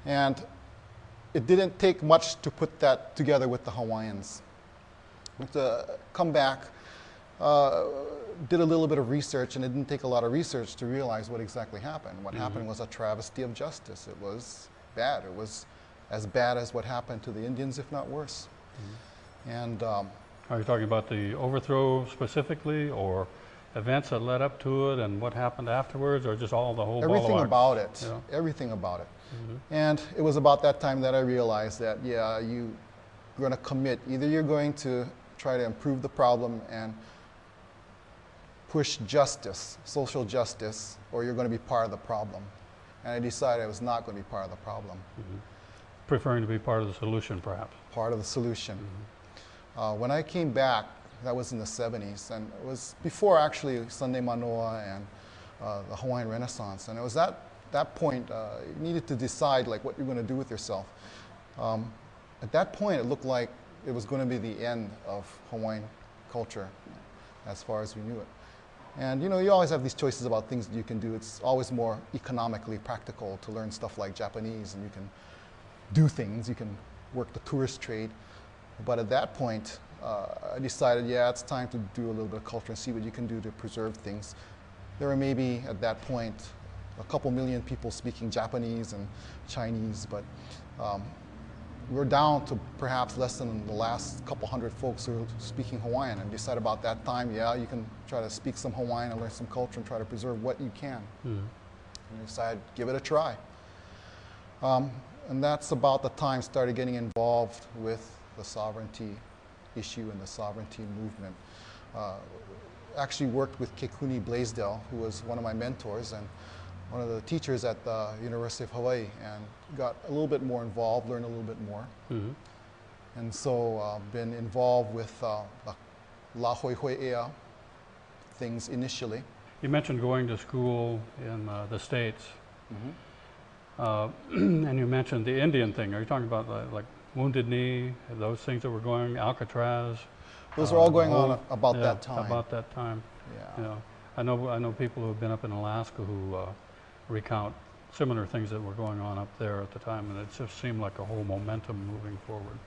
And it didn't take much to put that together with the Hawaiians. To come back, did a little bit of research, and it didn't take a lot of research to realize what exactly happened. What happened was a travesty of justice. It was bad. It was as bad as what happened to the Indians, if not worse. And are you talking about the overthrow specifically, or events that led up to it, and what happened afterwards, or just all the whole ball of everything wax? about it. Yeah. Everything about it. And it was about that time that I realized that, yeah, you're going to commit. Either you're going to try to improve the problem and push justice, social justice, or you're going to be part of the problem. And I decided I was not going to be part of the problem. Preferring to be part of the solution, perhaps. Part of the solution. When I came back, that was in the 70s, and it was before actually Sunday Manoa and the Hawaiian Renaissance. And it was that point, you needed to decide like what you're going to do with yourself. At that point, it looked like it was going to be the end of Hawaiian culture, as far as we knew it. And you know, you always have these choices about things that you can do. It's always more economically practical to learn stuff like Japanese, and you can do things. You can work the tourist trade. But at that point, I decided, yeah, it's time to do a little bit of culture and see what you can do to preserve things. There were maybe, at that point, a couple million people speaking Japanese and Chinese, but we're down to perhaps less than the last couple hundred folks who are speaking Hawaiian, and decided about that time, yeah, you can try to speak some Hawaiian and learn some culture and try to preserve what you can. And we decided, give it a try. And that's about the time I started getting involved with the sovereignty issue and the sovereignty movement. Actually worked with Koani Blaisdell, who was one of my mentors and one of the teachers at the University of Hawaii, and got a little bit more involved, learned a little bit more. And so been involved with the La Hoi Hoi Ea things initially. You mentioned going to school in the States, and you mentioned the Indian thing. Are you talking about like Wounded Knee, those things that were going, Alcatraz? Those were all going on about that time. About that time. Yeah. I know people who have been up in Alaska who recount similar things that were going on up there at the time, and it just seemed like a whole momentum moving forward.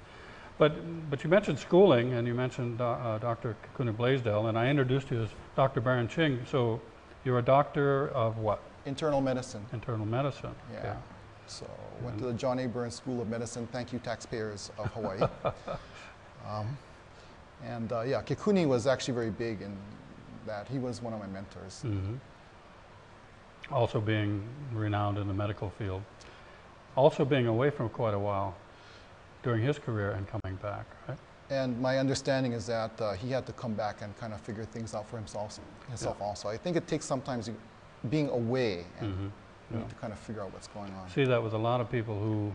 But you mentioned schooling, and you mentioned Dr. Koani Blaisdell, and I introduced you as Dr. Baron Ching. So you're a doctor of what? Internal medicine. Internal medicine. Yeah. Okay. So went to the John A. Burns School of Medicine. Thank you, taxpayers of Hawaii. Yeah, Koani was actually very big in that. He was one of my mentors. Also being renowned in the medical field. Also being away from quite a while during his career and coming back, right? And my understanding is that he had to come back and kind of figure things out for himself also. I think it takes sometimes being away and you need to kind of figure out what's going on. See that with a lot of people who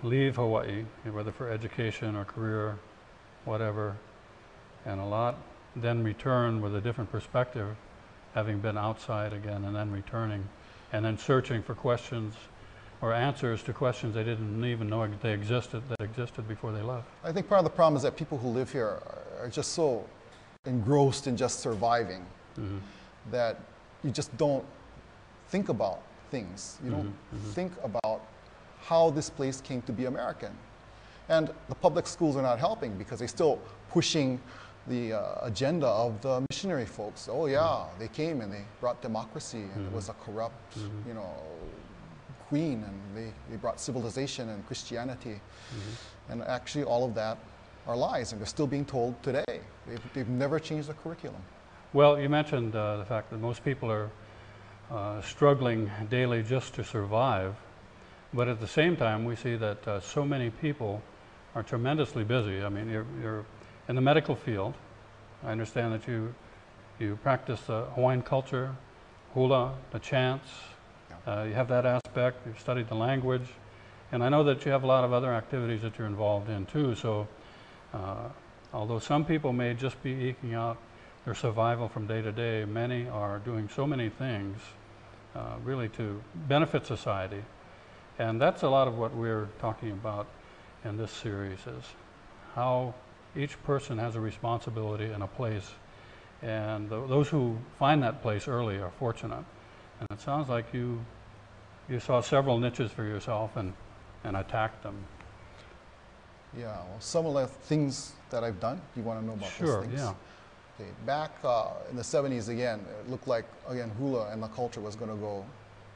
leave Hawaii, whether for education or career, whatever, and a lot then return with a different perspective, having been outside again and then returning, and then searching for questions or answers to questions they didn't even know that existed before they left. I think part of the problem is that people who live here are just so engrossed in just surviving that you just don't think about things. You don't think about how this place came to be American. And the public schools are not helping because they're still pushing the agenda of the missionary folks. Oh yeah, they came and they brought democracy, and it was a corrupt, you know, queen, and they brought civilization and Christianity. And actually all of that are lies, and they're still being told today. They've never changed the curriculum. Well, you mentioned the fact that most people are struggling daily just to survive, but at the same time we see that so many people are tremendously busy. I mean, you're in the medical field. I understand that you practice the Hawaiian culture, hula, the chants. You have that aspect. You've studied the language, and I know that you have a lot of other activities that you're involved in too. So, although some people may just be eking out their survival from day to day, many are doing so many things really to benefit society, and that's a lot of what we're talking about in this series, is how each person has a responsibility and a place, and those who find that place early are fortunate. And it sounds like you you saw several niches for yourself and attacked them. Yeah, well, some of the things that I've done, you want to know about Sure, those things? yeah. Okay, back in the 70s again, it looked like, again, hula and the culture was going to go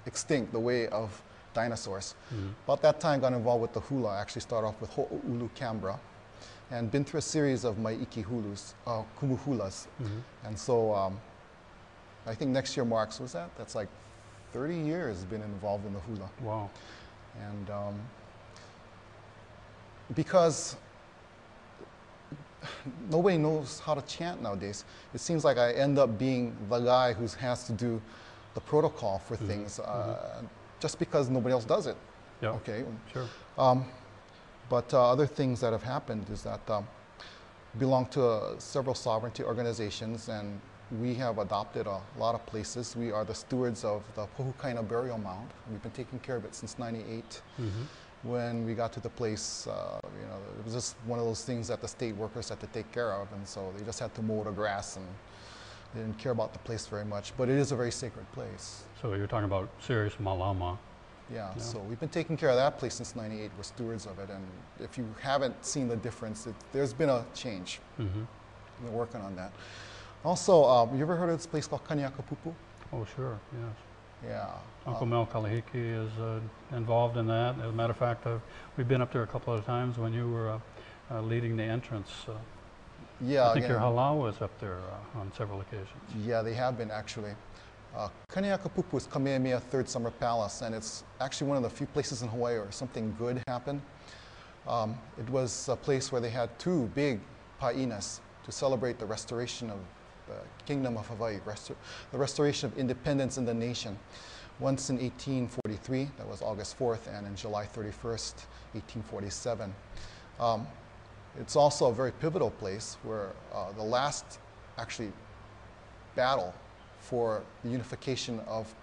extinct the way of dinosaurs. About that time, got involved with the hula. I actually started off with Ho'olu Canberra and been through a series of Maiki hulus, kumu hulas. And so I think next year marks, was that? That's like 30 years been involved in the hula. Wow. And because nobody knows how to chant nowadays, it seems like I end up being the guy who has to do the protocol for things, just because nobody else does it. Yeah. Okay. Sure. But other things that have happened is that belong to several sovereignty organizations, and we have adopted a lot of places. We are the stewards of the Pohukaina burial mound. We've been taking care of it since '98. When we got to the place, you know, it was just one of those things that the state workers had to take care of, and so they just had to mow the grass, and they didn't care about the place very much. But it is a very sacred place. So you're talking about serious malama. Yeah, so we've been taking care of that place since '98. We're stewards of it, and if you haven't seen the difference, there's been a change. We're working on that. Also, you ever heard of this place called Kaniakapupu? Oh, sure, yes. Yeah. Uncle Mel Kalahiki is involved in that. As a matter of fact, we've been up there a couple of times when you were leading the entrance. Yeah, I think your halau was up there on several occasions. Yeah, they have been actually. Kaniakapupu is Kamehameha Third Summer Palace, and it's actually one of the few places in Hawaii where something good happened. It was a place where they had two big pa'inas to celebrate the restoration of the Kingdom of Hawaii, the restoration of independence in the nation. Once in 1843, that was August 4th, and in July 31st, 1847. It's also a very pivotal place where the last, actually, battle for the unification of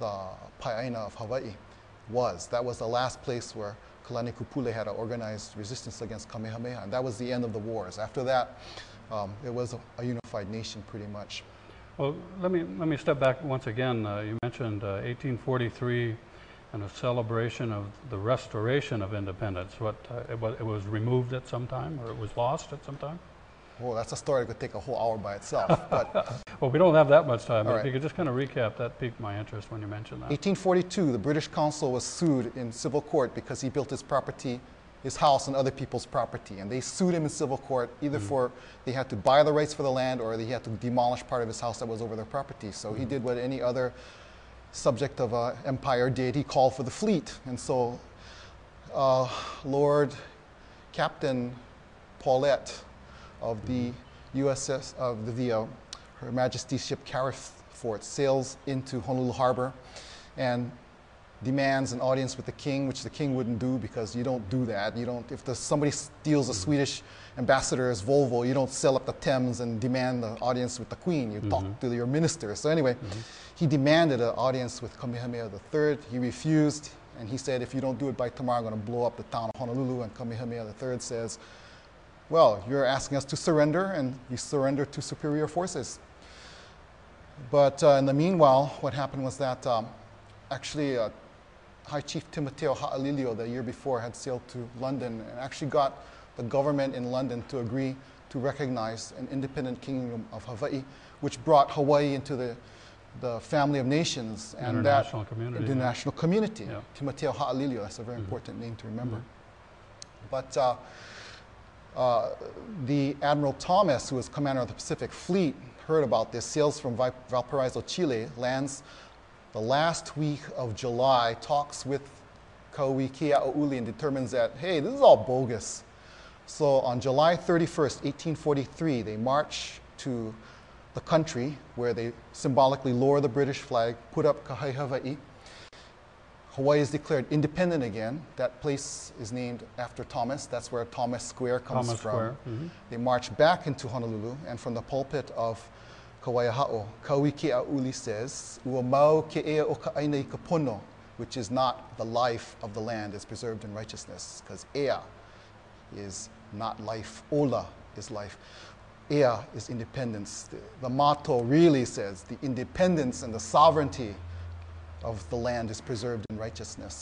the Pa'aina of Hawaii was. That was the last place where Kalani Kupule had an organized resistance against Kamehameha, and that was the end of the wars. After that, it was a unified nation pretty much. Well, let me step back once again. You mentioned 1843 and a celebration of the restoration of independence. It was removed at some time, or it was lost at some time? Well, that's a story that could take a whole hour by itself. But well, we don't have that much time. All If right. you could just kind of recap, that piqued my interest when you mentioned that. 1842, the British consul was sued in civil court because he built his property, his house, on other people's property. And they sued him in civil court either for they had to buy the rights for the land or they had to demolish part of his house that was over their property. So he did what any other subject of an empire did. He called for the fleet. And so Lord Captain Paulette of the USS, of the Her Majesty's ship Carrickford sails into Honolulu Harbor and demands an audience with the king, which the king wouldn't do because you don't do that. You don't, if somebody steals a Swedish ambassador's Volvo, you don't sail up the Thames and demand the audience with the queen. You talk to your minister. So anyway, he demanded an audience with Kamehameha III. He refused, and he said, if you don't do it by tomorrow, I'm going to blow up the town of Honolulu. And Kamehameha III says, well, you're asking us to surrender, and he surrendered to superior forces. But in the meanwhile, what happened was that actually High Chief Timoteo Ha'alilio the year before had sailed to London and actually got the government in London to agree to recognize an independent kingdom of Hawaii, which brought Hawaii into the family of nations and international community. International community. Yeah. Timoteo Ha'alilio, that's a very important name to remember. But the Admiral Thomas, who was commander of the Pacific Fleet, heard about this, sails from Valparaiso, Chile, lands the last week of July, talks with Kauai Kea'auli and determines that, hey, this is all bogus. So on July 31st, 1843, they march to the country where they symbolically lower the British flag, put up Kahai Hawaii. Hawaii is declared independent again. That place is named after Thomas. That's where Thomas Square comes from. Square. They march back into Honolulu, and from the pulpit of Kauaiaha'o, Kauai Kea'auli says, "Ua mau ke ea o ka aina I ka pono," which is not the life of the land is preserved in righteousness, because ea is not life, ola is life. Ea is independence. The motto really says the independence and the sovereignty of the land is preserved in righteousness.